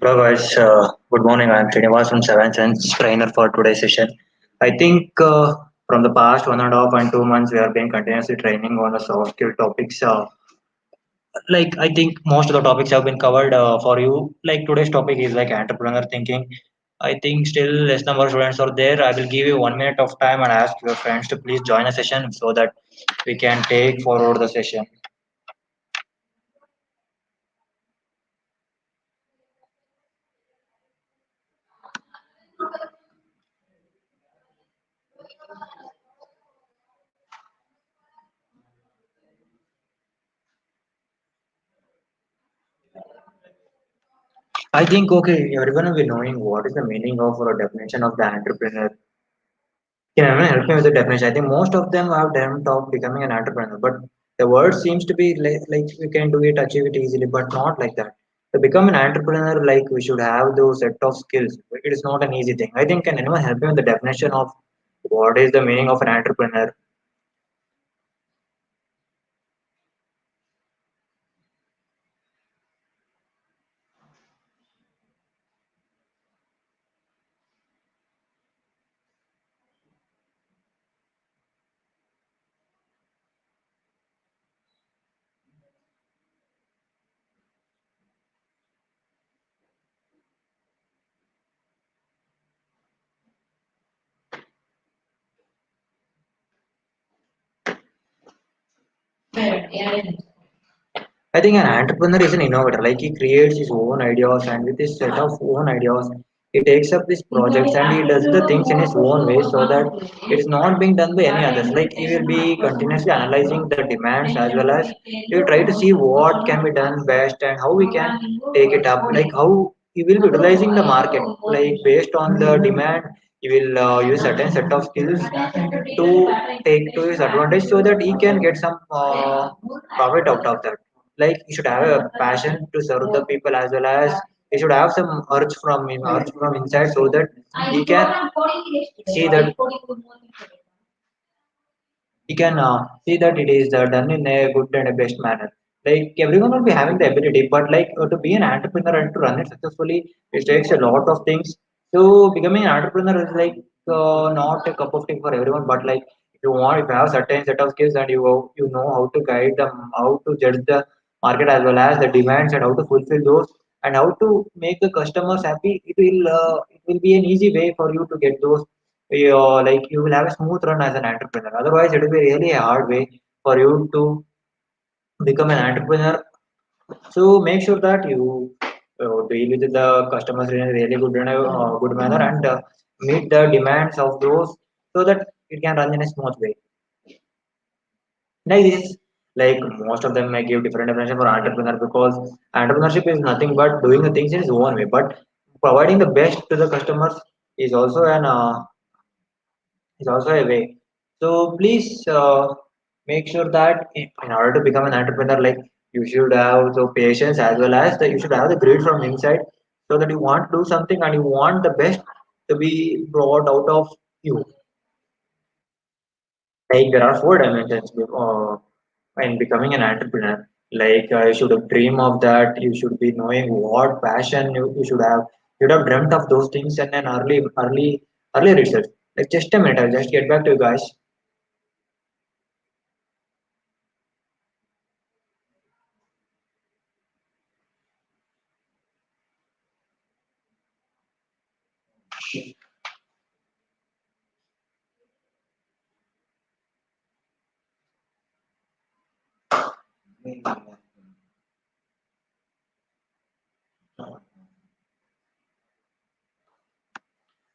Hello guys, good morning. I'm Srinivas from Seven Sense trainer for today's session. I think from the past 1.5 and 2 months, we have been continuously training on the soft skill topics. I think most of the topics have been covered for you. Like today's topic is like entrepreneur thinking. I think still less number of students are there. I will give you 1 minute of time and ask your friends to please join a session so that we can take forward the session. I think okay, everyone will be knowing what is the meaning of or definition of the entrepreneur. Can anyone help me with the definition? I think most of them have dreamt of becoming an entrepreneur, but the word seems to be like we can do it, achieve it easily, but not like that. To become an entrepreneur, like we should have those set of skills. It is not an easy thing. I think can anyone help me with the definition of what is the meaning of an entrepreneur? I think an entrepreneur is an innovator. Like he creates his own ideas, and with his set of own ideas, he takes up these projects and he does the things in his own way so that it is not being done by any others. Like he will be continuously analyzing the demands as well as he will try to see what can be done best and how we can take it up. Like how he will be utilizing the market. Like based on the demand, he will use certain set of skills to take to his advantage so that he can get some profit out of that. Like he should have a passion to serve the people as well as he should have some urge from him, urge from inside so that he can see that he can see that it is done in a good and a best manner. Like everyone will be having the ability, but like to be an entrepreneur and to run it successfully, it takes a lot of things. So becoming an entrepreneur is like not a cup of tea for everyone, but like if you want, if you have certain set of skills and you know how to guide them, how to judge the market as well as the demands and how to fulfill those and how to make the customers happy, it will be an easy way for you to get those like you will have a smooth run as an entrepreneur. Otherwise, it will be really a hard way for you to become an entrepreneur. So make sure that you deal with the customers in a really good and good manner and meet the demands of those so that it can run in a smooth way. Like this, like most of them may give different definition for entrepreneur because entrepreneurship is nothing but doing the things in its own way, but providing the best to the customers is also an is also a way. So please make sure that in order to become an entrepreneur, like you should have the patience as well as that you should have the greed from inside, so that you want to do something and you want the best to be brought out of you. Like there are four dimensions in becoming an entrepreneur. Like you should dream of that. You should be knowing what passion you should have. You should have dreamt of those things and then early research. Like just a minute, I'll just get back to you guys.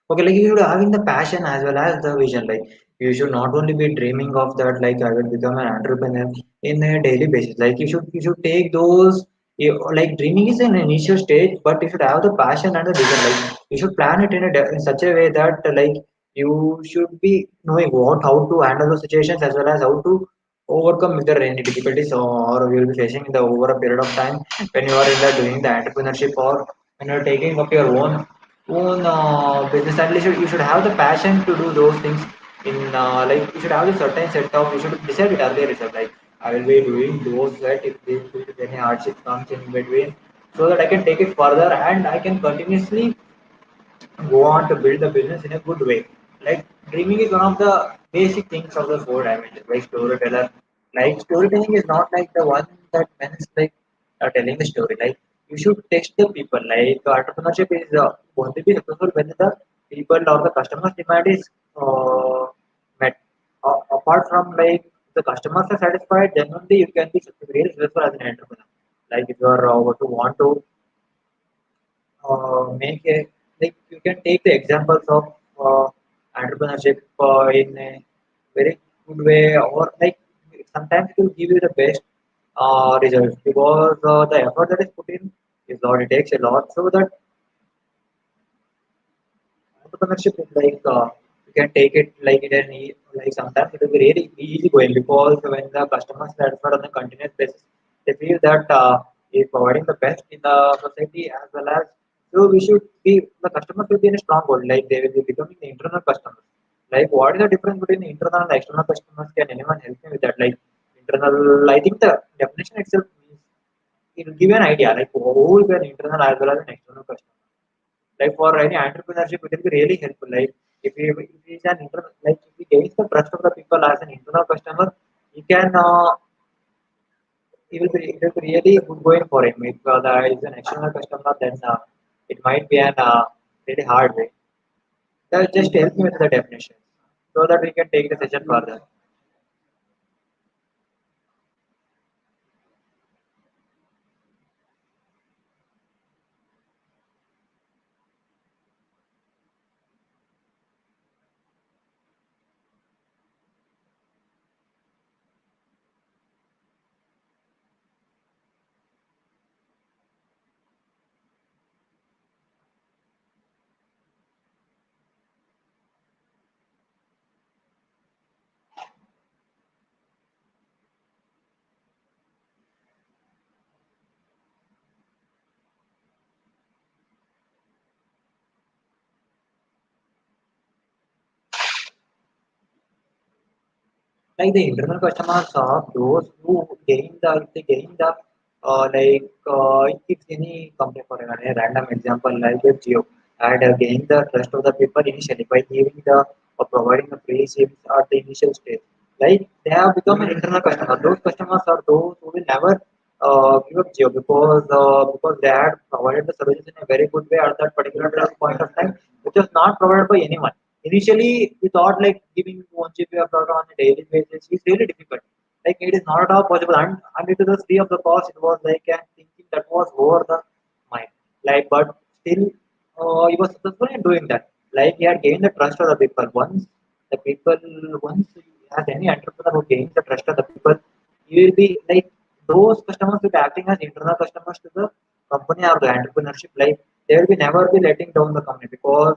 Okay, like you should having the passion as well as the vision. Like you should not only be dreaming of that, like I will become an entrepreneur in a daily basis. Like you should take those like dreaming is an initial stage, but you should have the passion and the vision. Like you should plan it in such a way that like you should be knowing what how to handle those situations as well as how to overcome if there are any difficulties or you will be facing in the over a period of time when you are in the doing the entrepreneurship or when you are taking up your own business. At least you should have the passion to do those things in like you should have a certain set of you should decide it earlier itself like I will be doing those that if any hardship comes in between so that I can take it further and I can continuously go on to build the business in a good way. Like dreaming is one of the basic things of the four dimensions, like storyteller. Like storytelling is not like the one that means like telling the story. Like you should text the people. Like entrepreneurship is going to be successful when the people or the customers demand is met. Apart from like the customers are satisfied, then only you can be really successful as an entrepreneur. Like if you are to want to make a like you can take the examples of entrepreneurship in a very good way or like sometimes it will give you the best results because the effort that is put in is lot it takes a lot so that entrepreneurship is like you can take it like it and like sometimes it will be really easy going because when the customers satisfied on a continuous basis, they feel that is providing the best in the society as well as so we should be the customers will be in a strong hold like they will be becoming the internal customers. Like what is the difference between the internal and the external customers? Can anyone help me with that? Like internal, I think the definition itself means it will give you an idea like who will be an internal as well as an external customer. Like for any entrepreneurship, it will be really helpful. Like if he is an internal, like if he gains the trust of the people as an internal customer, he can it will be really good going for him. If there is an external customer, then it might be an really hard way. Just help me with the definition so that we can take the session further. Like the internal customers are those who gain the if they gain the if any company for a random example like a Geo had gained the trust of the people initially by giving the providing the free SIMs at the initial stage. Like they have become an internal customer. Those customers are those who will never give up Geo because they had provided the services in a very good way at that particular point of time, which was not provided by anyone. Initially, we thought like giving 1 GB of data on a daily basis is really difficult. Like it is not at all possible. And it is the free of the cost. It was like I'm thinking that was over the mind. Like, but still, he was successful in doing that. Like he had gained the trust of the people. The people, once as any entrepreneur who gains the trust of the people, he will be like those customers will be acting as internal customers to the company or the entrepreneurship. Like they will be never be letting down the company because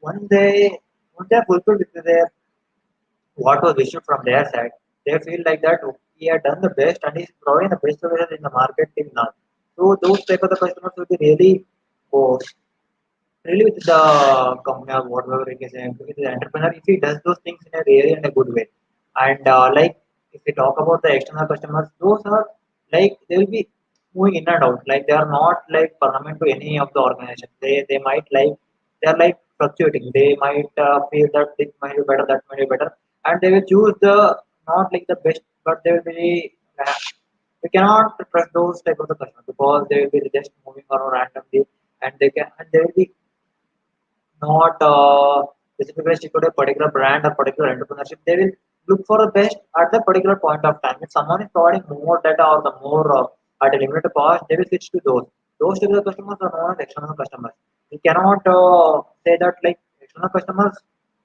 once they are fulfilled with their what was issued from their side, they feel like that he had done the best and he's providing the best services in the market till now. So those type of the customers will be really oh, really with the company or whatever it is, with the entrepreneur, if he does those things in a really in a good way. And like if we talk about the external customers, those are like they will be moving in and out. Like they are not like permanent to any of the organization. They might like they are like fluctuating. They might feel that this might be better, that might be better, and they will choose the not like the best, but they will be we cannot trust those type of the customers because they will be just moving around randomly and they will be not specifically stick to a particular brand or particular entrepreneurship. They will look for the best at the particular point of time. If someone is providing more data or the more at a limited cost, they will switch to those. Those types of customers are known as external customers. We cannot say that like external customers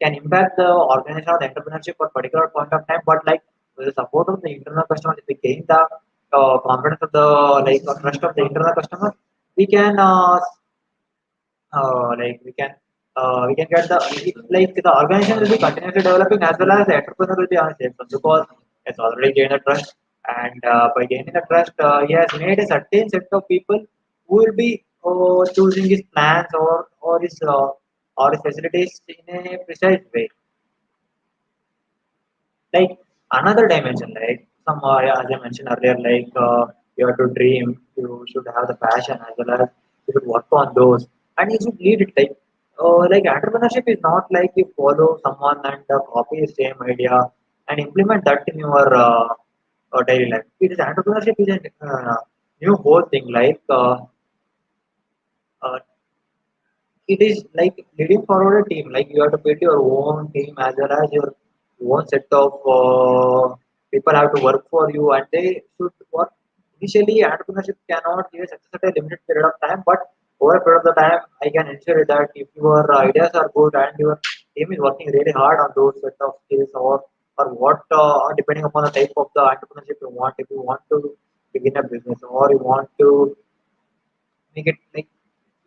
can impact the organization or the entrepreneurship for particular point of time, but like with the support of the internal customers, if we gain the confidence of the like trust of the internal customers, we can like we can get the like the organization will be continuously developing as well as the entrepreneur will be on a safe zone because it's already gained the trust and by gaining the trust he has made a certain set of people who will be choosing his plans or his facilities in a precise way like another dimension like some as I mentioned earlier like you have to dream you should have the passion as well as you should work on those and you should lead it like entrepreneurship is not like you follow someone and copy the same idea and implement that in your daily life. It is entrepreneurship is a new whole thing uh, it is like leading forward a team. Like you have to build your own team as well as your own set of people have to work for you, and they should work. Initially, entrepreneurship cannot give a success at a limited period of time, but over a period of the time, I can ensure that if your ideas are good and your team is working really hard on those set of skills or what depending upon the type of the entrepreneurship you want. If you want to begin a business or you want to make it like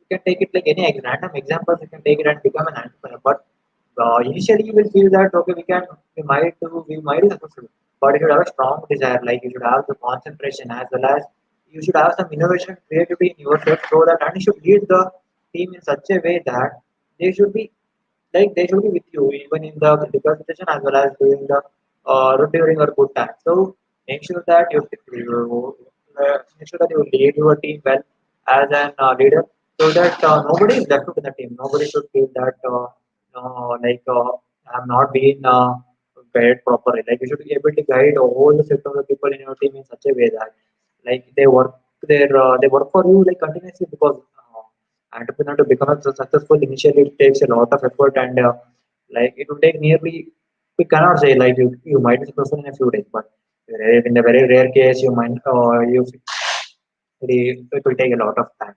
you can take it like any random examples you can take it and become an entrepreneur but initially you will feel that okay we might be successful but you should have a strong desire like you should have the concentration as well as you should have some innovation and creativity in yourself so that and you should lead the team in such a way that they should be like they should be with you even in the critical situation as well as during the during your good time. So make sure that make sure that you lead your team well as an leader, so that nobody is left out in the team. Nobody should feel that I'm not being guided properly. Like you should be able to guide all the set of the people in your team in such a way that like they work for you like continuously because entrepreneur to become successful initially it takes a lot of effort and like it will take nearly we cannot say like you might be successful in a few days but in the very rare case you might it will take a lot of time.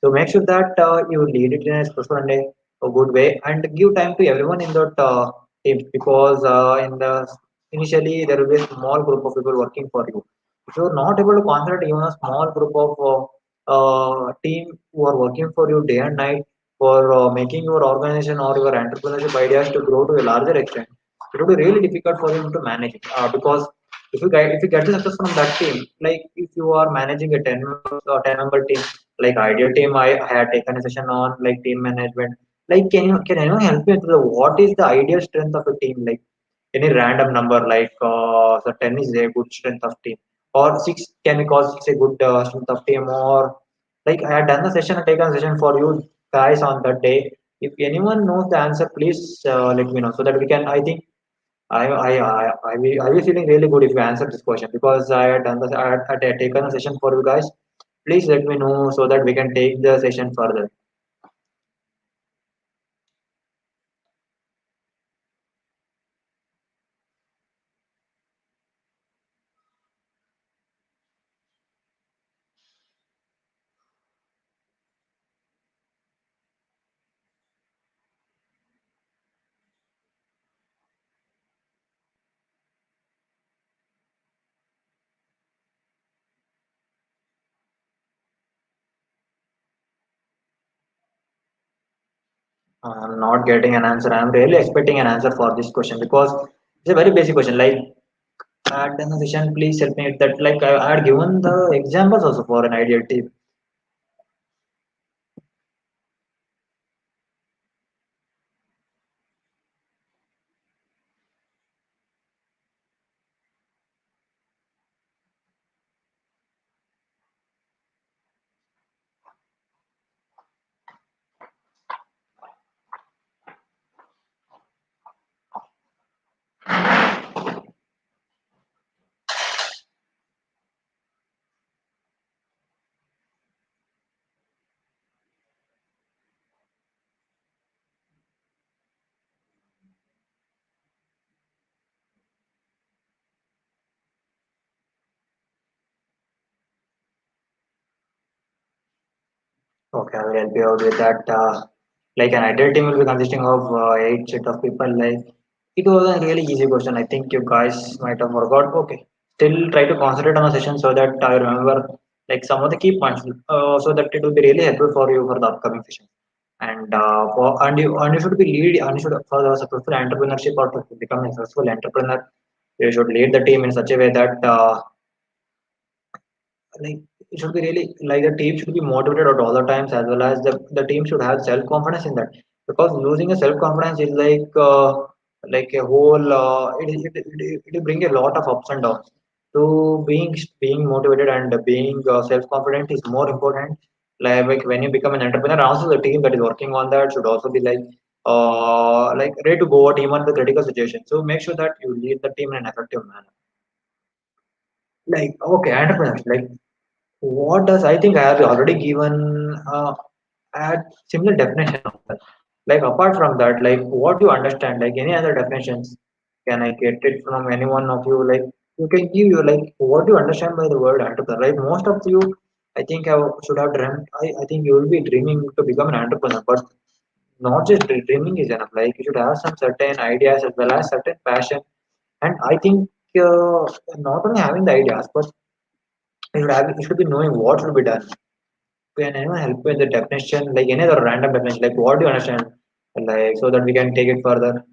So make sure that you lead it in a special and a good way and give time to everyone in that team because in the initially there will be a small group of people working for you. If you are not able to concentrate even a small group of team who are working for you day and night for making your organization or your entrepreneurship ideas to grow to a larger extent, it will be really difficult for you to manage it because if you get the success from that team, like if you are managing a 10 member team, like ideal team, I had taken a session on like team management. Like can anyone help me with what is the ideal strength of a team? Like any random number like so 10 is a good strength of team or 6 can we call 6 a good strength of team or like I had done the session and taken a session for you guys on that day. If anyone knows the answer, please let me know so that we can. I think I will feeling really good if you answer this question because I had done this. I had taken a session for you guys. Please let me know so that we can take the session further. I'm not getting an answer. I'm really expecting an answer for this question because it's a very basic question. Like, organization, please help me with that. Like, I had given the examples also for an ideal team. Okay, I will help you out with that. Like, an ideal team will be consisting of 8 set of people. Like, it was a really easy question. I think you guys might have forgot. Okay, still try to concentrate on the session so that I remember like some of the key points, so that it will be really helpful for you for the upcoming session. And you should be lead and you should for the successful entrepreneurship or to become a successful entrepreneur. You should lead the team in such a way that like it should be really like the team should be motivated at all the times as well as the team should have self-confidence in that because losing a self-confidence is like a whole it will bring a lot of ups and downs So being motivated and being self confident is more important. Like when you become an entrepreneur, also the team that is working on that should also be like ready to go out even the critical situation. So make sure that you lead the team in an effective manner. Like okay, entrepreneurs. Like what does I think I have already given a similar definition of that. Like apart from that, like what you understand, like any other definitions, can I get it from any one of you? Like you can give you like what do you understand by the word entrepreneur? Like most of you, I think should have dreamt. I think you will be dreaming to become an entrepreneur, but not just dreaming is enough. Like you should have some certain ideas as well as certain passion. And I think not only having the ideas, but you should be knowing what should be done. Can anyone help with the definition, like any other random definition, like what do you understand, like so that we can take it further?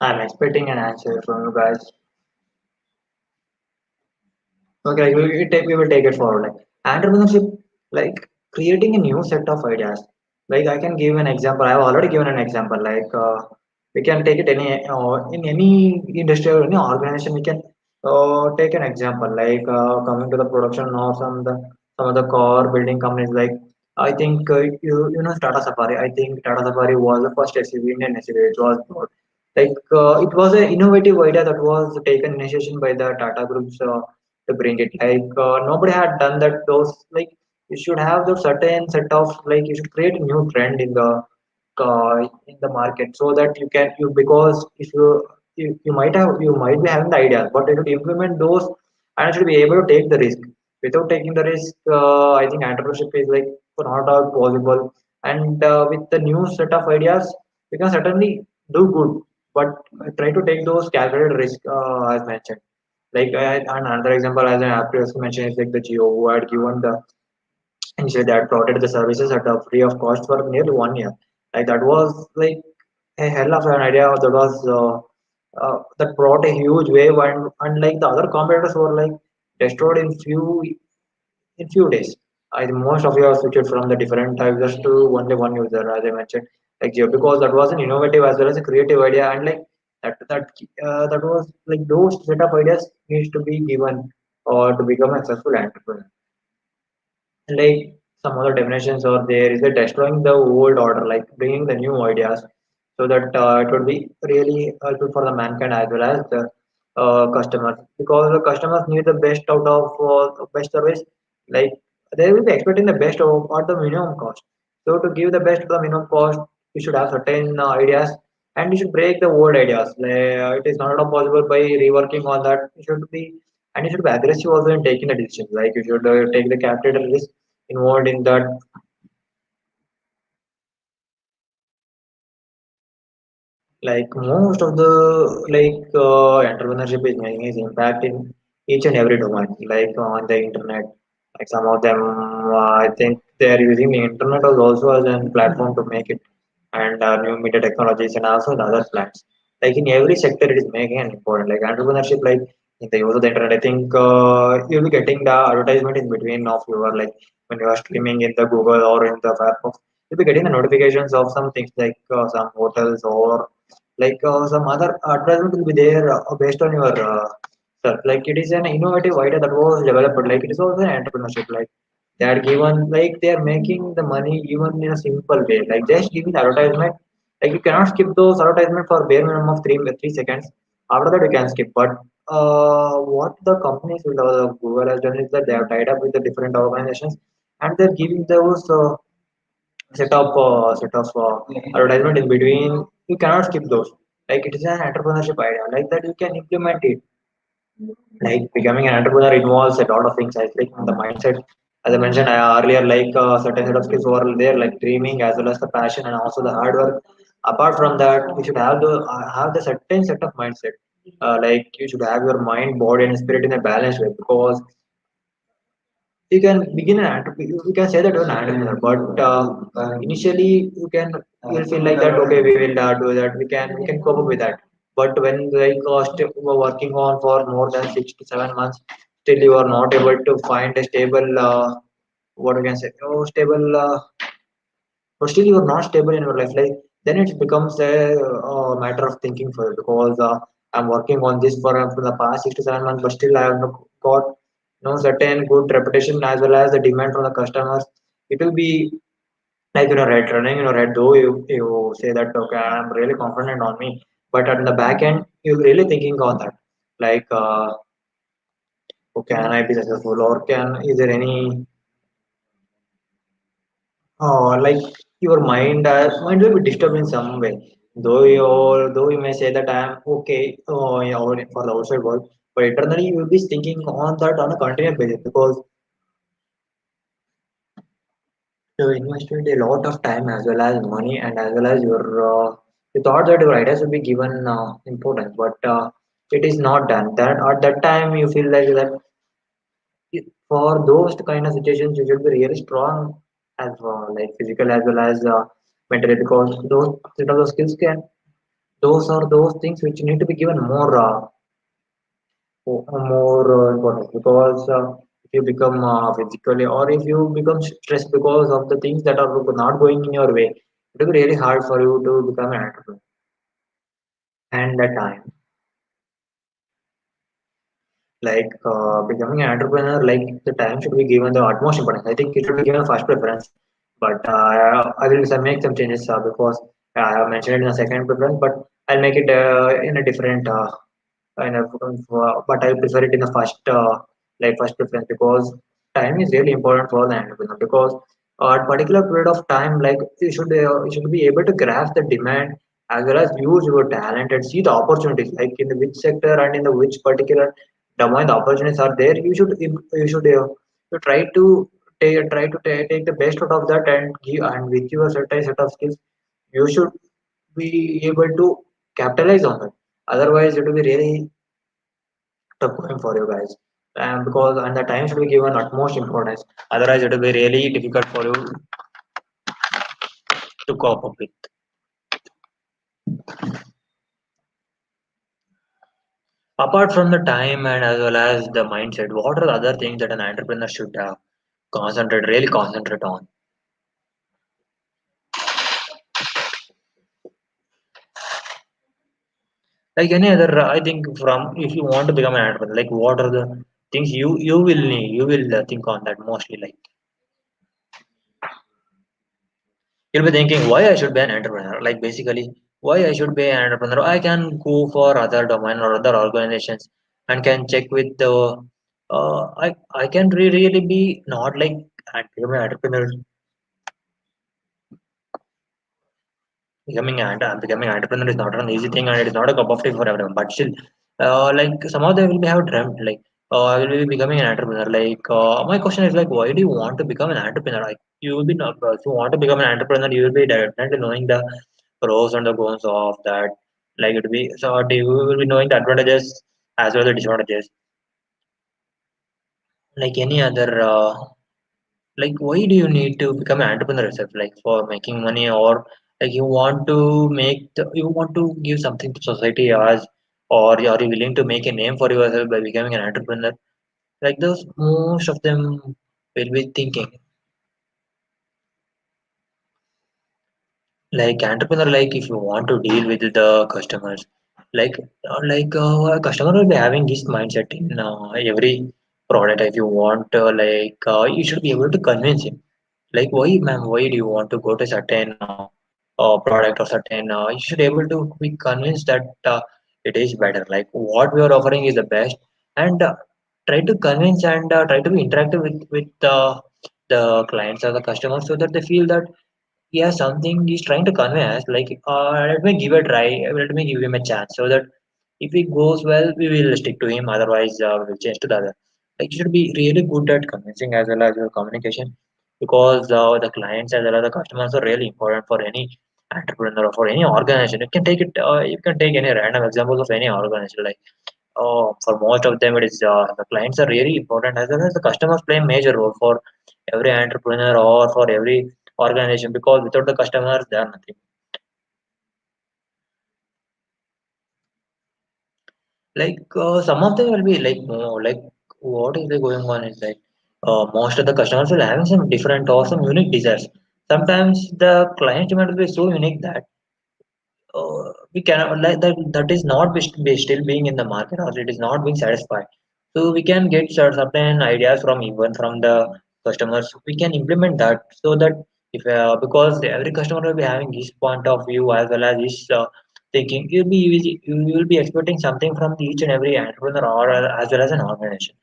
I'm expecting an answer from you guys. Okay, like we will take it forward. Like entrepreneurship, like creating a new set of ideas. Like I can give an example. I have already given an example. Like we can take it any in any industry or any organization. We can take an example. Like coming to the production of some of the car building companies. Like I think you know Tata Safari. I think Tata Safari was the first SUV, Indian SUV. It was it was an innovative idea that was taken initiation by the Tata groups. To bring it. Like nobody had done that. Those like you should have the certain set of like you should create a new trend in the market so that you can you because if you might be having the ideas, but you should implement those and you should be able to take the risk. Without taking the risk, I think entrepreneurship is like not all possible. And with the new set of ideas, we can certainly do good, but try to take those calculated risk as mentioned. Like another example, as I previously mentioned, is like the Geo who had given the initially that provided the services at a free of cost for nearly 1 year. Like that was like a hell of an idea. That was that brought a huge wave, and unlike the other competitors who were like destroyed in few days. I think most of you have switched from the different users to only one user, as I mentioned, like Geo, because that was an innovative as well as a creative idea, and like that was like those set of ideas needs to be given or to become a successful entrepreneur. Like some other definitions or there is a destroying the old order, like bringing the new ideas, so that it would be really helpful for the mankind as well as the customers, because the customers need the best out of best service. Like they will be expecting the best of at the minimum cost. So to give the best at the minimum cost, you should have certain ideas and you should break the old ideas. Like, it is not at all possible by reworking on that. You should be and you should be aggressive also in taking the decisions. Like you should take the capital risk involved in that. Like most of the entrepreneurship is making its impact in each and every domain, like on the internet. Like some of them, I think they are using the internet also as a platform to make it, and new media technologies and also the other plans. Like in every sector, it is making an important like entrepreneurship. Like in the use of the internet, I think you'll be getting the advertisement in between of your like when you are streaming in the Google or in the Firefox. you'll be getting the notifications of some things like some hotels or like some other advertisement will be there based on your stuff. Like it is an innovative idea that was developed. Like it is also an entrepreneurship. Like they are given, like they are making the money even in a simple way. Like just giving the advertisement. Like you cannot skip those advertisement for bare minimum of 3 seconds. After that you can skip. But what the companies will Google has done is that they have tied up with the different organizations and they're giving those set of advertisement in between. You cannot skip those. Like it is an entrepreneurship idea. Like that you can implement it. Like becoming an entrepreneur involves a lot of things. I think the mindset, as I mentioned earlier, like certain set of skills over there, like dreaming as well as the passion and also the hard work. Apart from that, you should have the certain set of mindset. Like you should have your mind, body, and spirit in a balanced way because you can begin an entrepreneur. You can say that you're an entrepreneur, but initially you'll feel like that. Okay, we will do that. We can cope up with that. But when like we're working on for more than 6 to 7 months, still you are not able to find a stable what we can say, stable but still you're not stable in your life, like then it becomes a matter of thinking for you because I'm working on this for the past 6 to 7 months, but still I have not got certain good reputation as well as the demand from the customers. It will be like right running in your head, though you say that okay, I'm really confident on me, but at the back end you're really thinking on that, like oh, can I be successful or can is there any like your mind will be disturbed in some way. Though you may say that I am okay for the outside world, but internally you will be thinking on that on a continuous basis because you invested a lot of time as well as money and as well as you thought that your ideas will be given importance, but it is not done. That at that time you feel like that for those kind of situations you should be really strong as like physical as well as mentally because those set of those skills can those are those things which need to be given more important because if you become physically or if you become stressed because of the things that are not going in your way, it will be really hard for you to become an entrepreneur. And the time, like becoming an entrepreneur, like the time should be given the utmost importance. I think it should be given first preference, but I will make some changes because I have mentioned it in the second preference, but I'll make it in a different kind of but I prefer it in the first preference because time is really important for the entrepreneur because at particular period of time, like you should be able to grasp the demand as well as use your talent and see the opportunities, like in the which sector and in the which particular domain the opportunities are there. You try to take the best out of that and give, and with your certain set of skills you should be able to capitalize on that. Otherwise it will be really tough going for you guys. And because and the time should be given utmost importance. Otherwise, it will be really difficult for you to cope up with. Apart from the time and as well as the mindset, what are the other things that an entrepreneur should really concentrate on? Like any other, I think from if you want to become an entrepreneur, like what are the things you will think on that mostly. Like you'll be thinking why I should be an entrepreneur. Like basically, why I should be an entrepreneur. I can go for other domain or other organizations and can check with the. I can really be not like become an entrepreneur. Becoming an entrepreneur is not an easy thing and it is not a cup of tea for everyone. But still, like some of them will be have dreamt like I will be becoming an entrepreneur. Like my question is like, why do you want to become an entrepreneur? Like you will be not, if you want to become an entrepreneur, you will be definitely knowing the pros and the cons of that. Like it will be so you will be knowing the advantages as well as the disadvantages. Like any other like why do you need to become an entrepreneur yourself, like for making money or like you want to give something to society as, or are you willing to make a name for yourself by becoming an entrepreneur? Like those most of them will be thinking. Like entrepreneur, like if you want to deal with the customers, like a customer will be having this mindset in every product. If you want you should be able to convince him, like, why ma'am, why do you want to go to certain product or certain you should able to be convinced that it is better, like what we are offering is the best. And try to convince and try to be interactive with the clients or the customers, so that they feel that yeah, something he's trying to convey us, like let me give a try, let me give him a chance, so that if it goes well we will stick to him, otherwise we will change to the other. Like you should be really good at convincing as well as your communication, because the clients as well as the customers are really important for any entrepreneur or for any organization. You can take any random examples of any organization, like for most of them, it is the clients are really important, as well as the customers play a major role for every entrepreneur or for every organization, because without the customers, they are nothing. Like some of them will be like, like what is like going on is like most of the customers will have some different or some unique desires. Sometimes the client demand will be so unique that we cannot like that is not still being in the market, or it is not being satisfied. So we can get certain ideas from even from the customers, we can implement that, so that if because every customer will be having his point of view as well as his thinking, you will be expecting something from each and every entrepreneur or as well as an organization.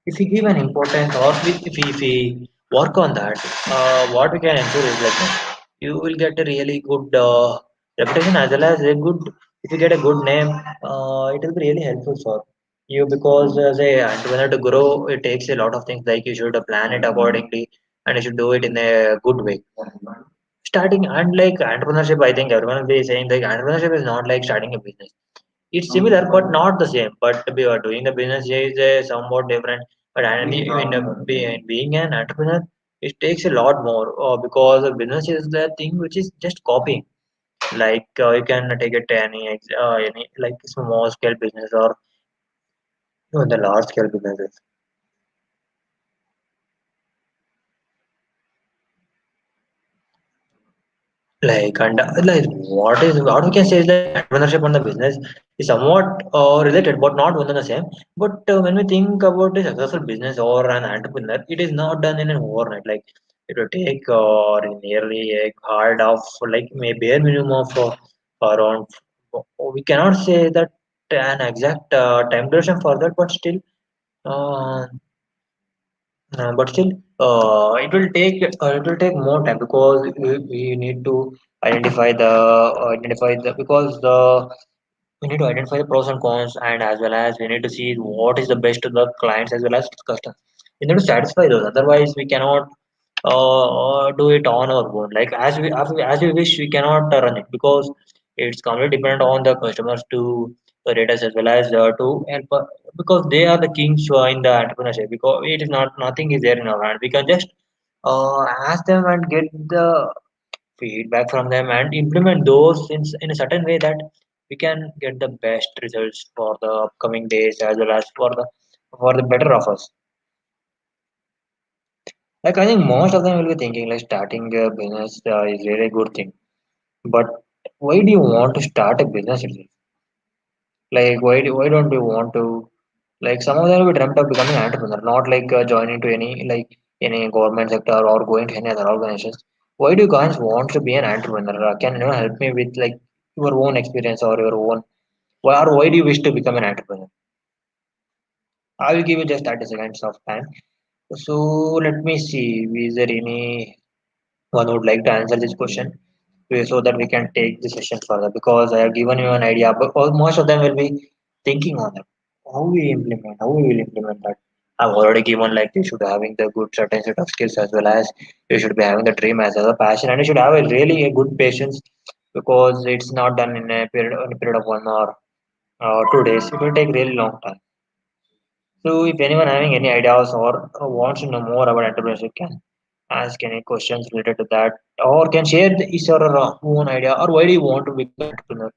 If we give an importance, or if we work on that, what we can ensure is like you will get a really good reputation as well as a good. If you get a good name, it will be really helpful for you, because as a entrepreneur to grow, it takes a lot of things. Like you should plan it accordingly, and you should do it in a good way. Starting and like entrepreneurship, I think everyone will be saying like entrepreneurship is not like starting a business. It's similar, but not the same. But we are doing the business is somewhat different. But being an entrepreneur, it takes a lot more because a business is the thing which is just copying. Like you can take it to any like small scale business or even the large scale businesses. Like and like what we can say is that entrepreneurship and the business is somewhat related, but not one and the same. But when we think about a successful business or an entrepreneur, it is not done in an overnight. Like it will take nearly a hard of like maybe a minimum of around. We cannot say that an exact time duration for that, uh, but still, it will take more time, because we need to identify the because the we need to identify the pros and cons, and as well as we need to see what is the best to the clients as well as to the customers. We need to satisfy those. Otherwise, we cannot do it on our own. Like as we wish, we cannot run it, because it's completely dependent on the customers to rate us as well as to help because they are the kings in the entrepreneurship. Because it is not nothing is there in our hand. We can just ask them and get the feedback from them and implement those in a certain way that we can get the best results for the upcoming days as well as for the better of us. Like I think most of them will be thinking like starting a business is really good thing. But why do you want to start a business itself? Like why don't you want to, like some of them will be dreamt of becoming an entrepreneur, not like joining to any government sector or going to any other organizations. Why do you guys want to be an entrepreneur? Can you help me with like your own experience or your own why do you wish to become an entrepreneur? I will give you just 30 seconds of time. So let me see. Is there any one who would like to answer this question so that we can take the session further, because I have given you an idea, but most of them will be thinking on it. How we will implement that. I've already given like you should having the good certain set of skills, as well as you should be having the dream as a passion, and you should have a really a good patience, because it's not done in a period of 1 hour 2 days. It will take really long time. So if anyone having any ideas or wants to know more about entrepreneurship, can ask any questions related to that, or can share his or her own idea, or why do you want to become an entrepreneur?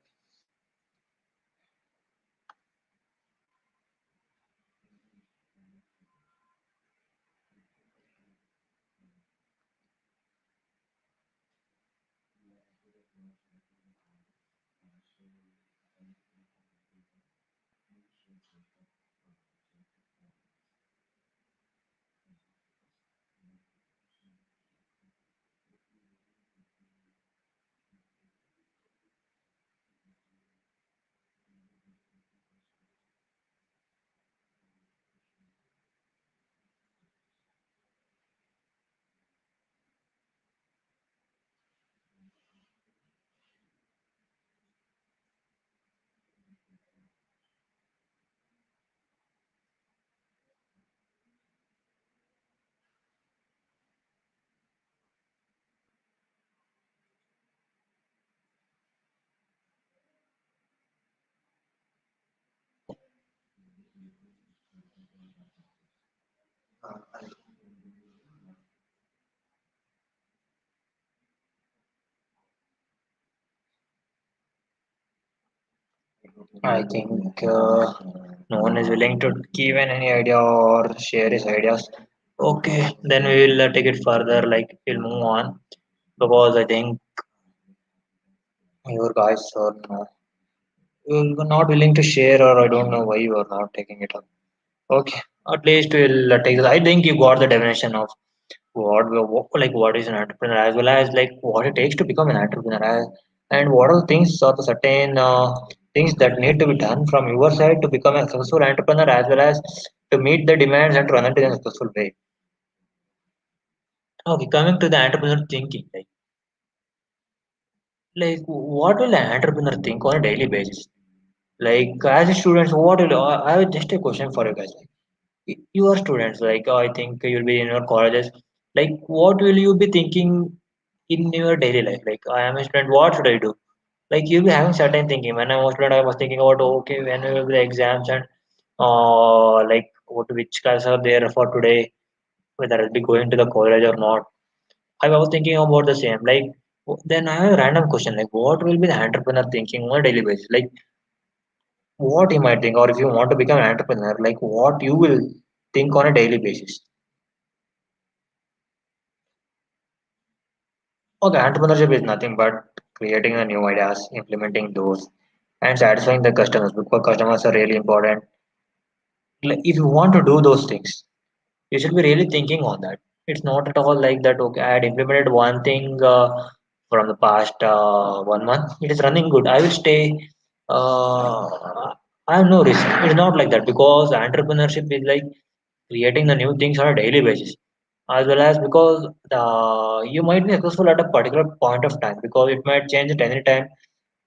I think no one is willing to give any idea or share his ideas. Okay, then we will take it further. Like we'll move on because I think your guys are you're not willing to share, or I don't know why you are not taking it up. Okay, at least we'll take this. I think you got the definition of what is an entrepreneur, as well as like what it takes to become an entrepreneur, and what are the things or the certain things that need to be done from your side to become a successful entrepreneur, as well as to meet the demands and to run it in a successful way. Okay, coming to the entrepreneur thinking, like what will an entrepreneur think on a daily basis? Like as a student, what will I have just a question for you guys. You are students, like I think you'll be in your colleges. Like what will you be thinking in your daily life? Like I am a student, what should I do? Like you'll be having certain thinking. When I was student, I was thinking about okay, when will be the exams and like what which classes are there for today, whether I'll be going to the college or not. I was thinking about the same. Like then I have a random question, like what will be the entrepreneur thinking on a daily basis? Like what you might think, or if you want to become an entrepreneur, like what you will think on a daily basis. Okay, entrepreneurship is nothing but creating the new ideas, implementing those, and satisfying the customers, because customers are really important. Like, if you want to do those things, you should be really thinking on that. It's not at all like that. Okay, I had implemented one thing from the past 1 month. It is running good. I will stay. I have no risk. It's not like that, because entrepreneurship is like creating the new things on a daily basis, as well as because you might be successful at a particular point of time, because it might change at any time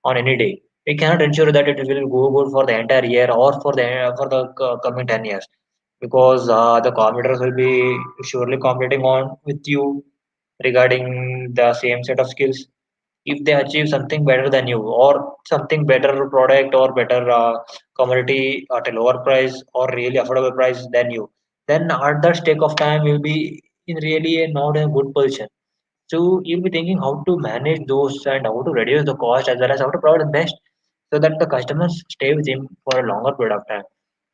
on any day. We cannot ensure that it will go good for the entire year or for the coming 10 years, because the competitors will be surely competing on with you regarding the same set of skills. If they achieve something better than you, or something better product or better commodity at a lower price or really affordable price than you, then at that stake of time you'll be in really a not a good position. So you'll be thinking how to manage those and how to reduce the cost, as well as how to provide the best, so that the customers stay with him for a longer period of time.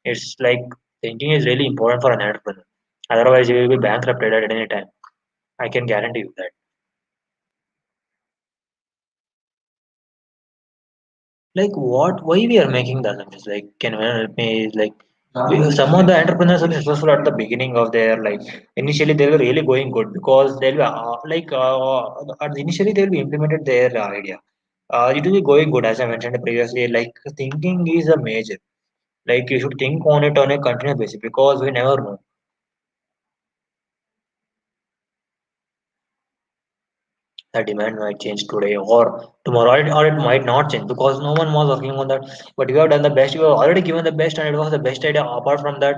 It's like thinking is really important for an entrepreneur. Otherwise, you will be bankrupted at any time. I can guarantee you that. Like what? Why we are making the assumptions? Like, can you help me? Like, some of the entrepreneurs will be successful at the beginning of their like. Initially, they were really going good because they'll be initially they'll be implemented their idea. It will be going good, as I mentioned previously. Like thinking is a major. Like you should think on it on a continuous basis, because we never know. The demand might change today or tomorrow, or it might not change, because no one was working on that. But you have done the best, you have already given the best, and it was the best idea. Apart from that,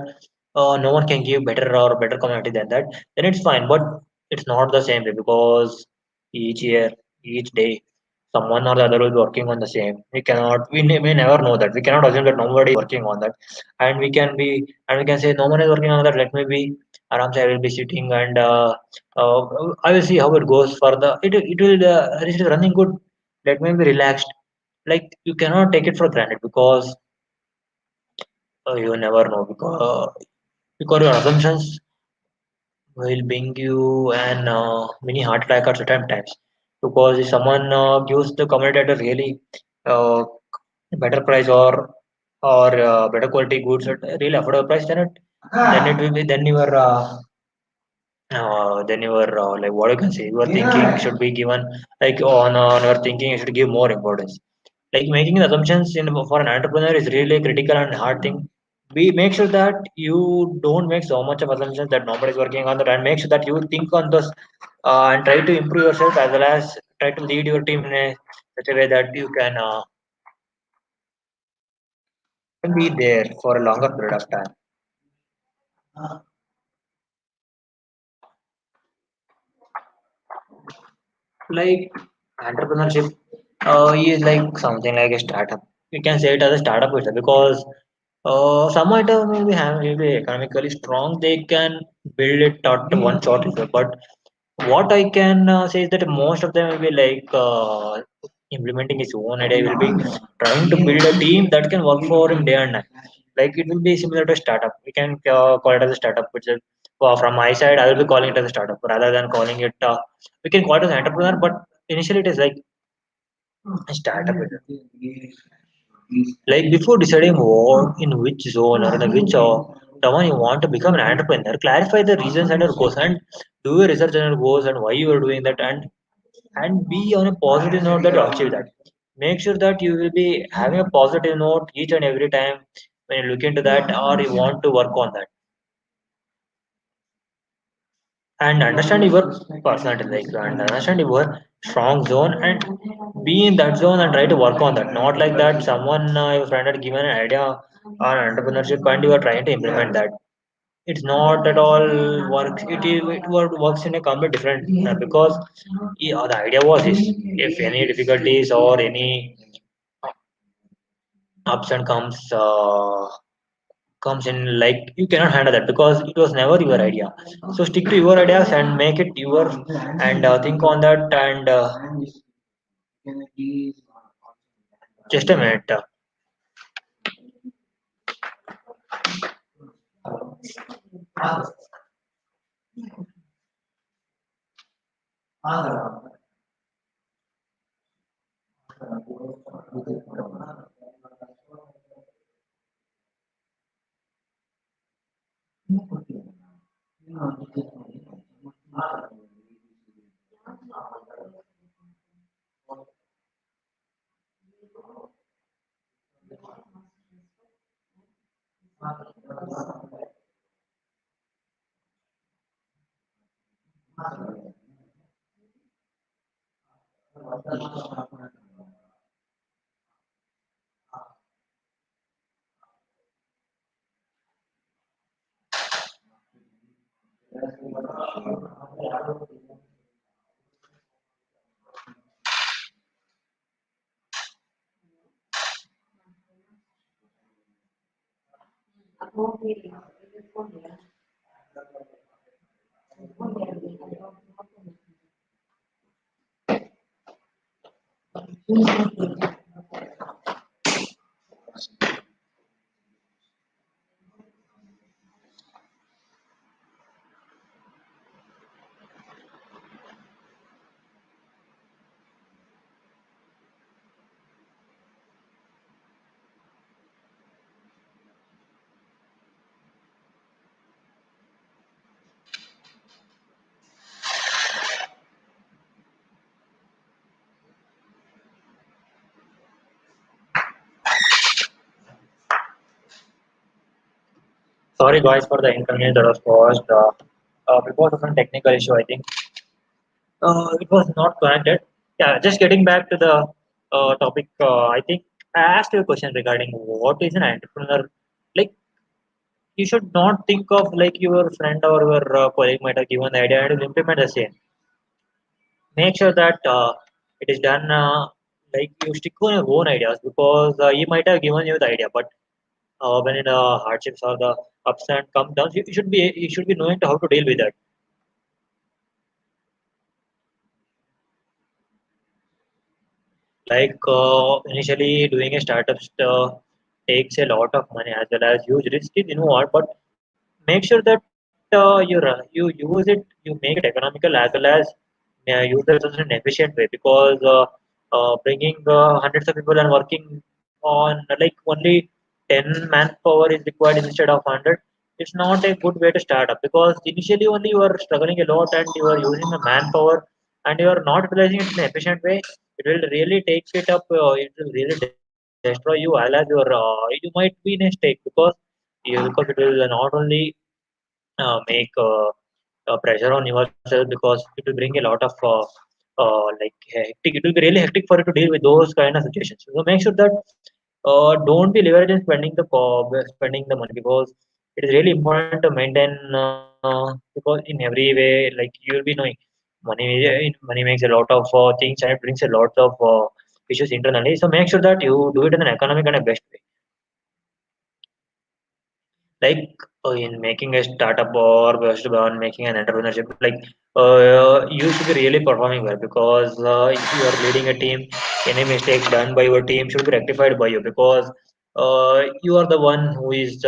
no one can give better or better community than that. Then it's fine, but it's not the same way, because each year, each day, someone or the other will be working on the same. We never know that. We cannot assume that nobody is working on that, and we can say no one is working on that. Let me be. Aram I will be sitting and uh, I will see how it goes for the it is running good. Let me be relaxed. Like you cannot take it for granted, because you never know, because your assumptions will bring you an mini heart attack at certain times. because if someone gives the commodity at a really uh, better price or better quality goods at a really affordable price, then it will be then your like what you can say your thinking should be given like on your thinking you should give more importance. Like making assumptions for an entrepreneur is really a critical and hard thing. We make sure that you don't make so much of assumptions that nobody is working on that, and make sure that you think on those and try to improve yourself as well as try to lead your team in a such a way that you can be there for a longer period of time. Like entrepreneurship is like something like a startup. You can say it as a startup itself because some might maybe have maybe economically strong. They can build it at one shot itself. But what I can say is that most of them will be like implementing his own idea. Will be trying to build a team that can work for him day and night. Like it will be similar to a startup. We can call it as a startup, which is from my side, I will be calling it as a startup rather than calling it. We can call it as entrepreneur, but initially it is like a startup. Like before deciding what in which zone or in which town you want to become an entrepreneur, clarify the reasons and your goals and do a research on your goals and why you are doing that and be on a positive note that you achieve that. Make sure that you will be having a positive note each and every time when you look into that or you want to work on that. And understand your personality like and understand your strong zone and be in that zone and try to work on that, not like that someone your friend had given an idea on entrepreneurship and you are trying to implement that. It's not at all works. Works in a completely different because yeah, the idea was is if any difficulties or any ups and comes in, like you cannot handle that because it was never your idea. So stick to your ideas and make it yours and think on that and just a minute. Sorry guys for the inconvenience that was caused because of some technical issue. I think it was not connected. Yeah, just getting back to the topic. I think I asked you a question regarding what is an entrepreneur. Like you should not think of like your friend or your colleague might have given the idea and will implement the same. Make sure that it is done like you stick on your own ideas because he might have given you the idea, but when in hardships or the ups and come downs, you should be knowing how to deal with that. Like initially doing a startup takes a lot of money as well as huge risk is involved, but make sure that you use it, you make it economical as well as use the resources in an efficient way because bringing hundreds of people and working on like only 10 manpower is required instead of 100. It's not a good way to start up because initially only you are struggling a lot and you are using the manpower and you are not utilizing it in an efficient way. It will really take it up. It will really destroy you. I'll have your you might be in a stake because it will not only make pressure on yourself because it will bring a lot of like hectic. It will be really hectic for you to deal with those kind of situations. So make sure that don't be leveraged in spending the money because it is really important to maintain because in every way like you will be knowing money makes a lot of things and it brings a lot of issues internally. So make sure that you do it in an economic and a best way like in making a startup or just on making an entrepreneurship like you should be really performing well because if you are leading a team any mistakes done by your team should be rectified by you because you are the one who is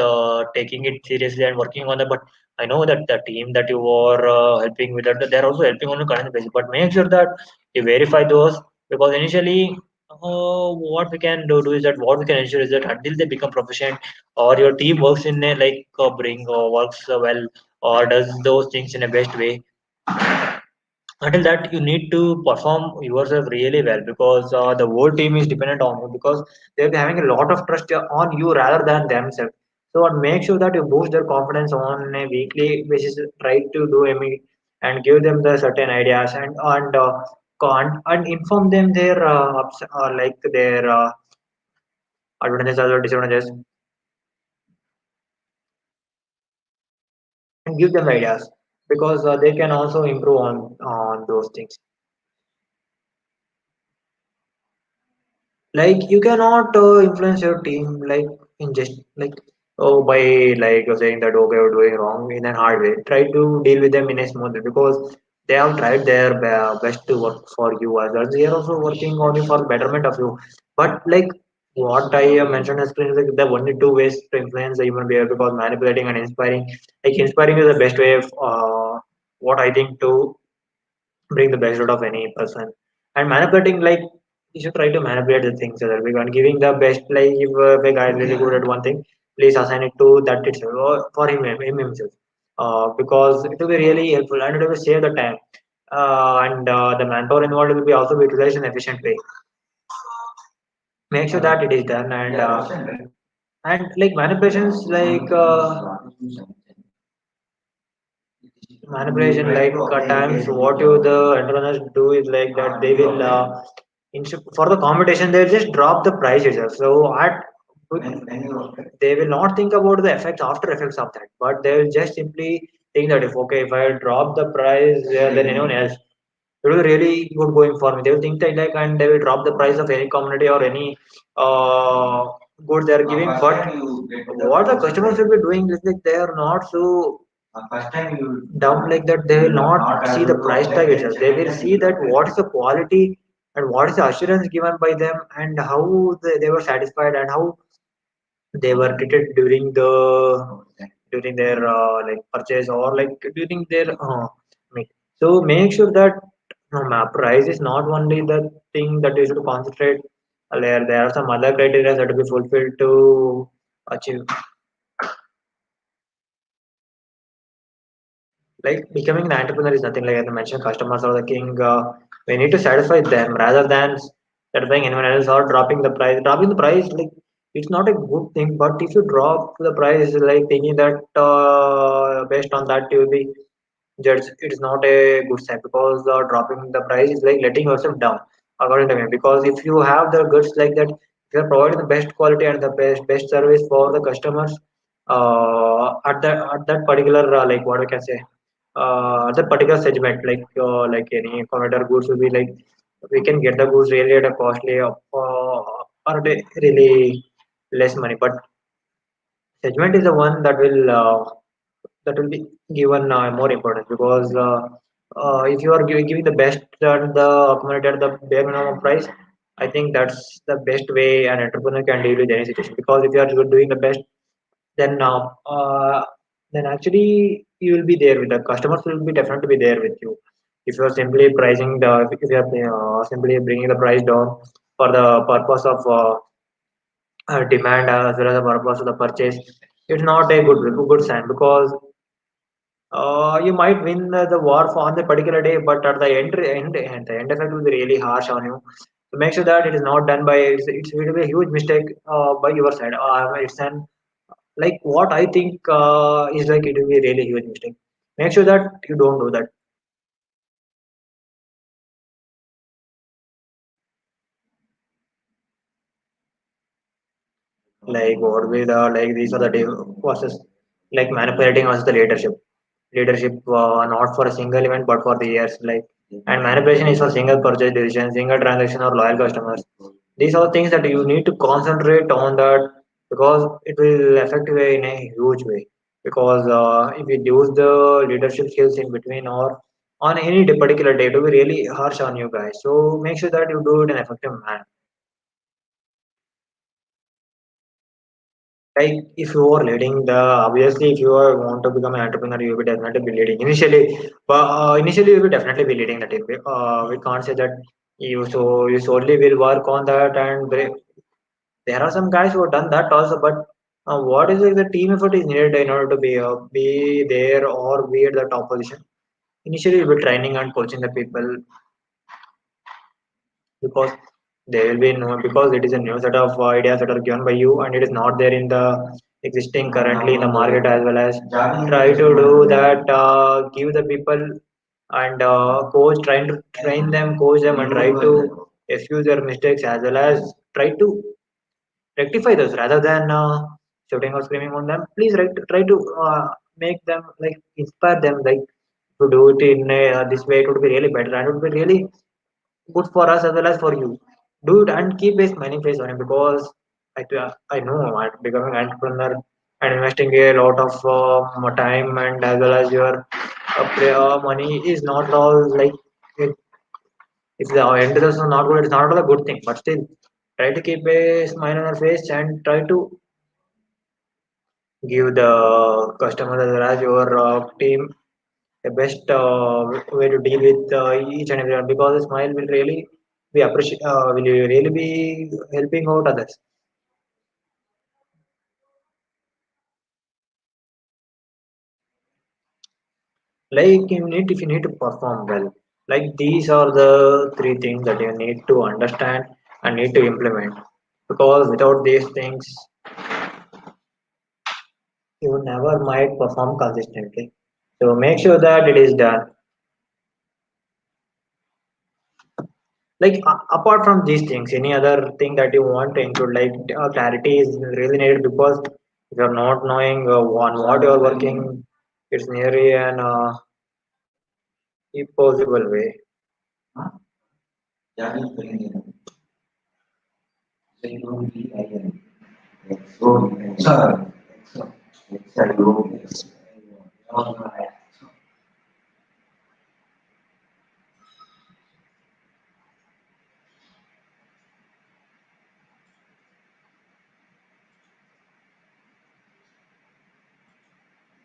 taking it seriously and working on it but I know that the team that you are helping with that they're also helping on a current basis but make sure that you verify those because initially what we can do is that what we can ensure is that until they become proficient or your team works in a like bring or works well or does those things in a best way until that you need to perform yourself really well because the whole team is dependent on you because they'll be having a lot of trust on you rather than themselves so make sure that you boost their confidence on a weekly basis try to do and give them the certain ideas and inform them their like their advantages or disadvantages and give them ideas because they can also improve on those things like you cannot influence your team like in just like oh by like saying that okay you're doing wrong in a hard way try to deal with them in a smooth way because they have tried their best to work for you as well they are also working on you for betterment of you but like what I mentioned is like the only two ways to influence the human behavior because manipulating and inspiring like inspiring is the best way of what I think to bring the best out of any person. And manipulating, like you should try to manipulate the things other way. And giving the best, like if a guy is really good at one thing, please assign it to that itself or for him himself. Because it will be really helpful and it will save the time. And the manpower involved will be also be utilized in an efficient way. Make sure that it is done and like manipulations like manipulation like at times what you the entrepreneurs do is like that they will for the competition they'll just drop the price itself so at they will not think about the effects after effects of that but they will just simply think that if okay if I drop the price than anyone else it will be really good going for me they will think that like and they will drop the price of any commodity or any uh, good they are giving but what the customers will be doing is like they are not so dumb like that they will not see the price tag itself they will see that what is the quality and what is the assurance given by them and how they were satisfied and how they were treated during their like purchase or like during their meet. So make sure that price is not only the thing that you should concentrate. There are some other criteria that to be fulfilled to achieve. Like becoming an entrepreneur is nothing like as I mentioned, customers are the king. We need to satisfy them rather than satisfying anyone else or dropping the price. Dropping the price, like it's not a good thing. But if you drop the price, like thinking that based on that you will be judged, it is not a good sign because dropping the price is like letting yourself down, according to me. Because if you have the goods like that, if you are providing the best quality and the best service for the customers at that particular like what I can say that particular segment like any commodity goods will be like we can get the goods really at a costly or at a really less money but segment is the one that will be given more importance because if you are giving the best and the commodity at the bare minimum price I think that's the best way an entrepreneur can deal with any situation because if you are doing the best then then actually you will be there with the customers will be definitely be there with you If you're simply pricing the, if you're simply bringing the price down for the purpose of demand as well as the purpose of the purchase, it's not a good sign because you might win the war for on the particular day, but at the end effect will be really harsh on you. So make sure that it is not done by it will be a huge mistake by your side. It's an like what I think is like it will be a really huge mistake. Make sure that you don't do that. Like what will the like these are the process like manipulating us the leadership not for a single event but for the years like and manipulation is for single purchase decision, single transaction or loyal customers. These are things that you need to concentrate on that because it will affect you in a huge way because if you use the leadership skills in between or on any particular day it will be really harsh on you guys, so make sure that you do it in an effective manner. Like if you are leading the obviously if you are want to become an entrepreneur you will definitely be leading initially, but initially you will definitely be leading the team. We can't say that you solely will work on that and there are some guys who have done that also, but what is like the team effort is needed in order to be there or be at the top position. Initially you'll be training and coaching the people because there will be no because it is a new set of ideas that are given by you and it is not there in the existing currently in the market as well as try to do that give the people and coach trying to train them coach them and try to excuse their mistakes as well as try to rectify those rather than shouting or screaming on them. Please try to make them like inspire them like to do it in this way. It would be really better and it would be really good for us as well as for you. Do it and keep a smiling face on it because I know becoming an entrepreneur and investing a lot of time and as well as your money is not all like it, if the end result is not good, it's not all a good thing. But still, try to keep a smile on your face and try to give the customer as well as your team the best way to deal with each and everyone because a smile will really be appreciate will really be helping out others. Like you need if you need to perform well, like these are the three things that you need to understand and need to implement because without these things you never might perform consistently, so make sure that it is done. Like apart from these things any other thing that you want to include like clarity is really needed because if you're not knowing on what you're working it's nearly an impossible way.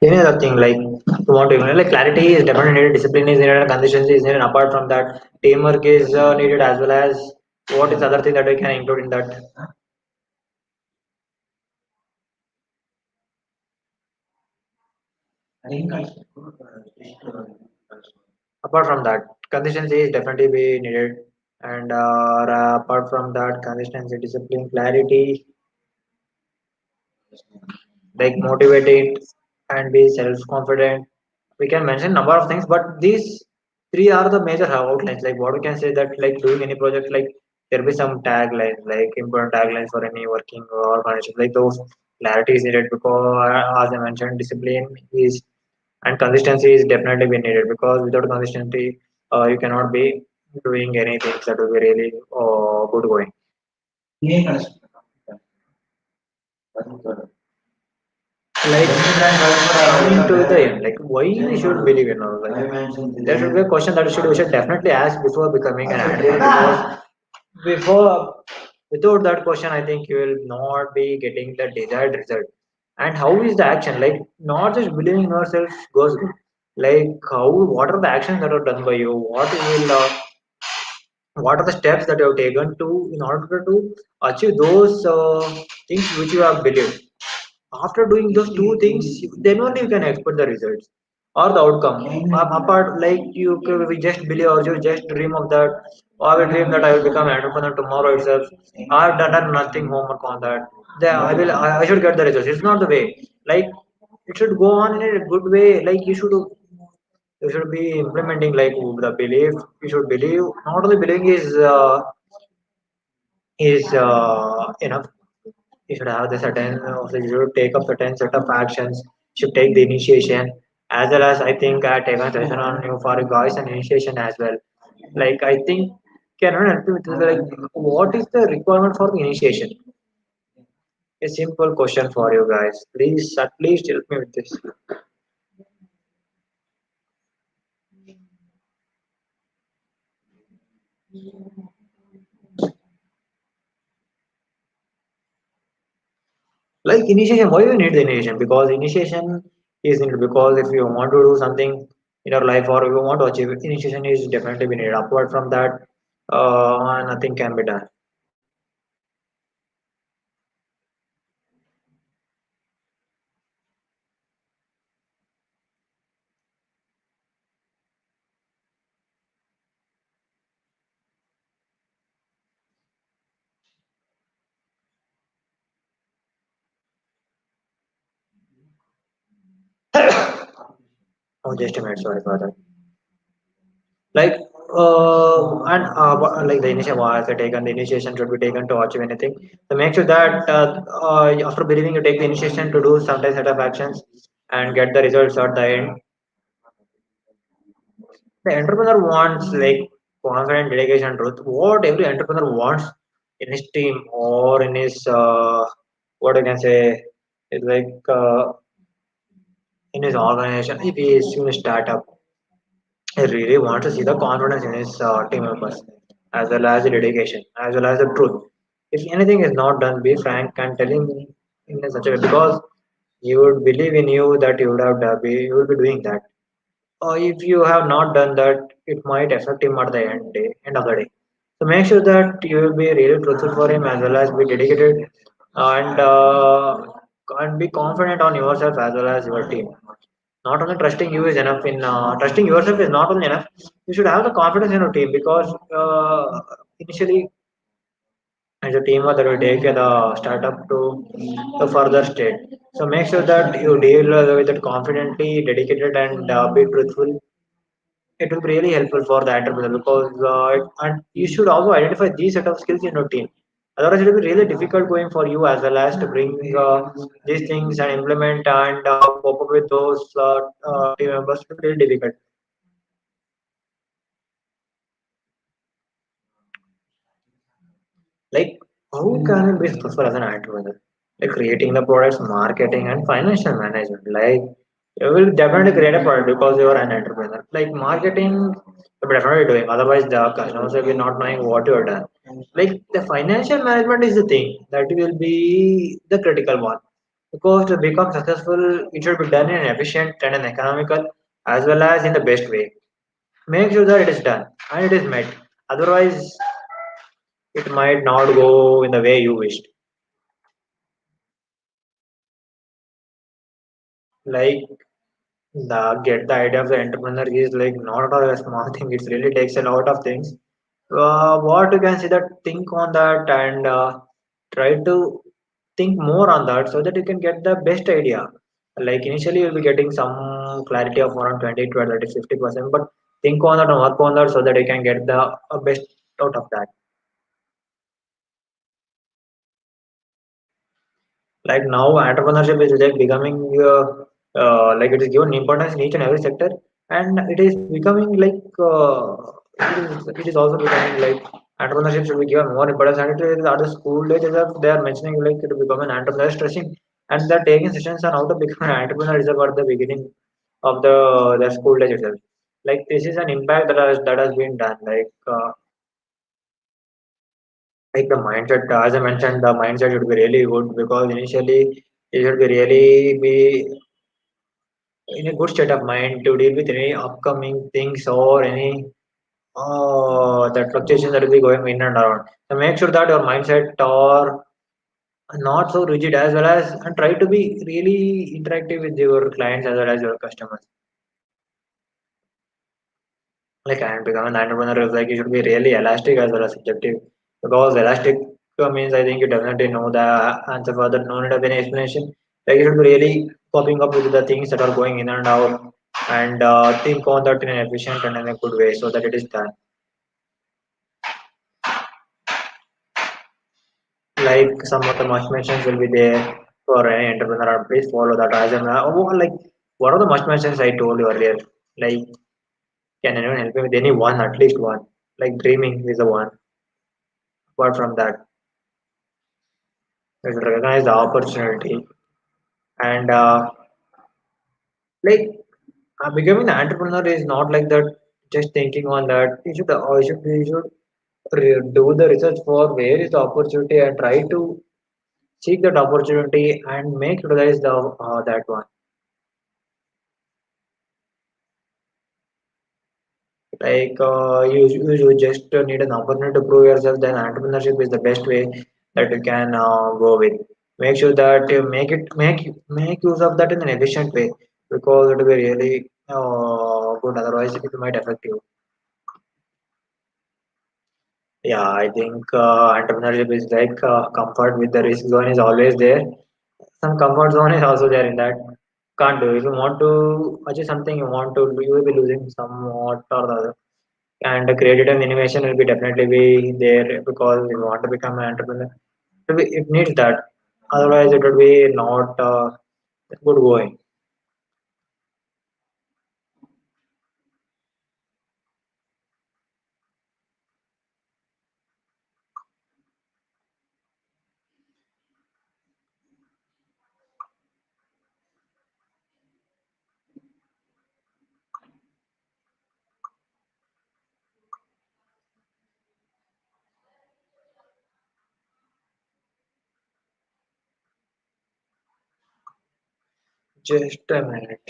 Any other thing like you want to like clarity is definitely needed, discipline is needed, and consistency is needed. Apart from that, teamwork is needed as well as what is other thing that we can include in that. Apart from that, consistency is definitely be needed, and apart from that, consistency, discipline, clarity, like motivate it and be self-confident. We can mention number of things, but these three are the major outlines. Like what we can say that like doing any project, like there will be some taglines, like important taglines for any working organization. Like those clarity is needed because as I mentioned, discipline is and consistency is definitely be needed because without consistency, you cannot be doing anything that will be really good going. Like coming to the end, like why we should believe in all like there should be a question that we should definitely ask before becoming an entrepreneur because before without that question I think you will not be getting the desired result. And how is the action like not just believing in yourself goes good, Like how, what are the actions that are done by you? What are the steps that you have taken to in order to achieve those things which you have believed? After doing those two things, then only you can expect the results or the outcome. Apart, like we just believe or you just dream of that, or I will dream that I will become an entrepreneur tomorrow itself. I've done nothing homework on that. Then I should get the results. It's not the way. Like it should go on in a good way. Like you should be implementing like the belief. You should believe. Not only believing is enough. You should have the certain, you should take up certain set of actions, should take the initiation, as well as I think I take a session on you for guys and initiation as well. Like I think, can I help you with this? Like what is the requirement for the initiation? A simple question for you guys. Please at least help me with this. Like initiation, why you need the initiation? Because initiation is needed because if you want to do something in your life or if you want to achieve it, initiation is definitely be needed. Apart from that, nothing can be done. Oh, just a minute, sorry for that. Like like the initial was taken, the initiation should be taken to achieve anything. So make sure that after believing you take the initiation to do some set of actions and get the results at the end. The entrepreneur wants like confident delegation truth. What every entrepreneur wants in his team or in his what I can say is like in his organization. If he is in a startup, he really wants to see the confidence in his team members, as well as the dedication, as well as the truth. If anything is not done, be frank and tell him in such a way because he would believe in you that you would have you will be doing that. Or if you have not done that, it might affect him at the end of the day. So make sure that you will be really truthful for him as well as be dedicated and uh, and be confident on yourself as well as your team. Not only trusting you is enough. In trusting yourself is not only enough. You should have the confidence in your team because initially as a team that will take the startup to the further state. So make sure that you deal with it confidently, dedicated, and be truthful. It will be really helpful for the entrepreneur because and you should also identify these set of skills in your team. Otherwise, it will be really difficult going for you as well as to bring these things and implement and cope up with those team members. It will be really difficult. Like, how can it be successful as an entrepreneur? Like creating the products, marketing, and financial management. Like, you will definitely create a product because you are an entrepreneur. Like marketing, you're definitely doing. Otherwise, the customers will be not knowing what you are done. Like the financial management is the thing that will be the critical one. Because to become successful, it should be done in an efficient and an economical as well as in the best way. Make sure that it is done and it is met. Otherwise, it might not go in the way you wished. Like the get the idea of the entrepreneur is like not a small thing. It really takes a lot of things. What you can see that think on that and try to think more on that so that you can get the best idea. Like initially you'll be getting some clarity of around 20 to 30 50%, but think on that and work on that so that you can get the best out of that. Like now entrepreneurship is like becoming like it is given importance in each and every sector, and it is becoming like it is also becoming like entrepreneurship should be given more importance, and it is at the school age itself they are mentioning like to become an entrepreneur stressing, and they're taking sessions on how to become an entrepreneur is about the beginning of the school age itself. Like this is an impact that has been done. Like the mindset, as I mentioned, the mindset should be really good because initially it should be really be in a good state of mind to deal with any upcoming things or any that fluctuations that will be going in and around. So make sure that your mindset are not so rigid, as well as and try to be really interactive with your clients as well as your customers. Like, and become an entrepreneur is like you should be really elastic as well as subjective, because elastic means I think you definitely know the answer for that, no need of any explanation. Like you should be really coping up with the things that are going in and out, and think on that in an efficient and in a good way so that it is done. Like some of the must mentions will be there for any entrepreneur. Please follow that as an like what are the must mentions I told you earlier? Like, can anyone help me with any one, at least one? Like dreaming is the one. Apart from that, you should recognize the opportunity, and like becoming an entrepreneur is not like that. Just thinking on that, you should do the research for where is the opportunity and try to seek that opportunity and make utilize the that one. Like you just need an opportunity to prove yourself. Then entrepreneurship is the best way that you can go with. Make sure that you make use of that in an efficient way, because it will be really good. Otherwise, it might affect you. Yeah, I think entrepreneurship is like comfort with the risk zone is always there. Some comfort zone is also there in that. Can't do. If you want to achieve something, you want to, you will be losing somewhat or the other. And the creative and innovation will be definitely be there, because if you want to become an entrepreneur, it needs that. Otherwise, it would be not good going. Just a minute.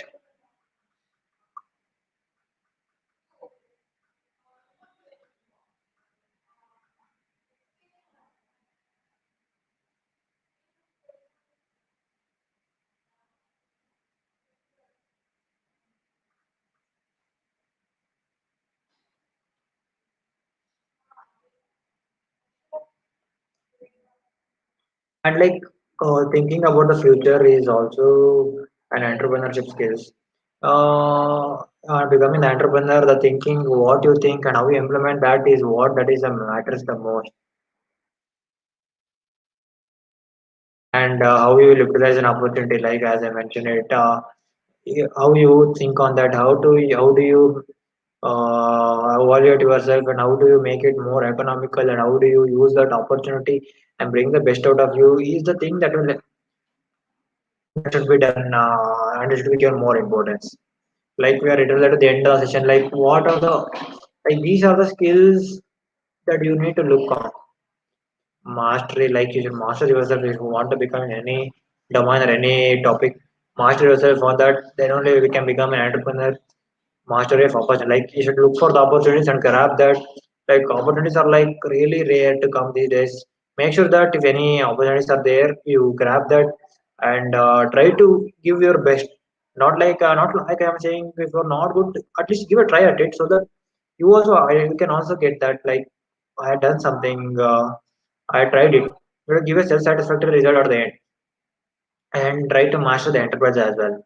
And like thinking about the future is also an entrepreneurship skills. Becoming an entrepreneur, the thinking, what you think and how you implement that is what that is the matters the most. And how you will utilize an opportunity, like as I mentioned it, how you think on that, how do you evaluate yourself, and how do you make it more economical, and how do you use that opportunity and bring the best out of you is the thing that should be done, and it should be given more importance. Like we are literally at the end of the session, like what are the, like these are the skills that you need to look on. Mastery, like you should master yourself if you want to become in any domain or any topic. Master yourself on that, then only we can become an entrepreneur. Mastery of opportunity, like you should look for the opportunities and grab that. Like opportunities are like really rare to come these days. Make sure that if any opportunities are there, you grab that, and try to give your best. Not like I'm saying, if you're not good, at least give a try at it, so that you can also get that, like I had done something, I tried it. You know, give a self-satisfactory result at the end, and try to master the enterprise as well.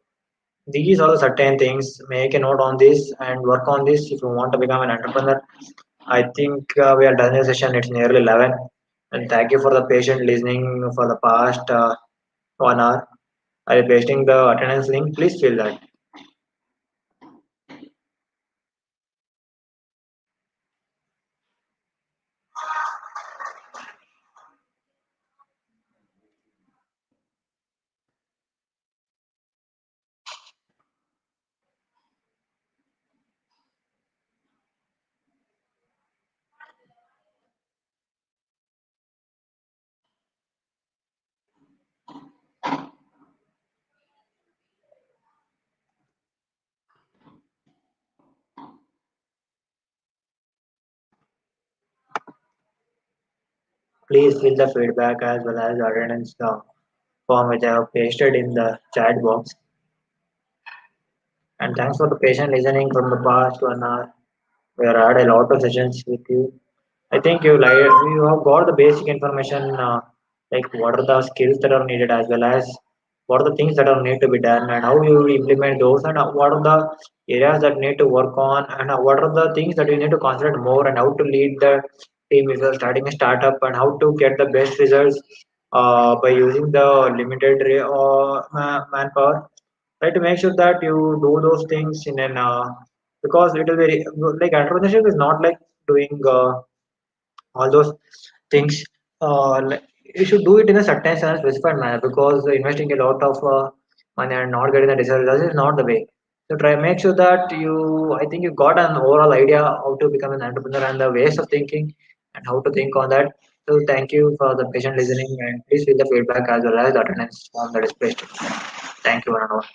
These are the certain things. Make a note on this and work on this if you want to become an entrepreneur. I think we are done the session. It's nearly 11, and thank you for the patient listening for the past 1 hour. I'll be pasting the attendance link. Please fill that. Please fill the feedback as well as the attendance form which I have pasted in the chat box. And thanks for the patient listening from the past 1 hour. We have had a lot of sessions with you. I think you have got the basic information, like what are the skills that are needed as well as what are the things that are need to be done and how you implement those and what are the areas that need to work on and what are the things that you need to concentrate more and how to lead the team if you're starting a startup and how to get the best results by using the limited manpower. Try to make sure that you do those things in an because it is very like entrepreneurship is not like doing all those things. Like, you should do it in a certain and specified manner because investing a lot of money and not getting the results is not the way. So try make sure that you, I think you got an overall idea how to become an entrepreneur and the ways of thinking and how to think on that. So thank you for the patient listening and please fill the feedback as well as the attendance form that is placed. Thank you, one and all.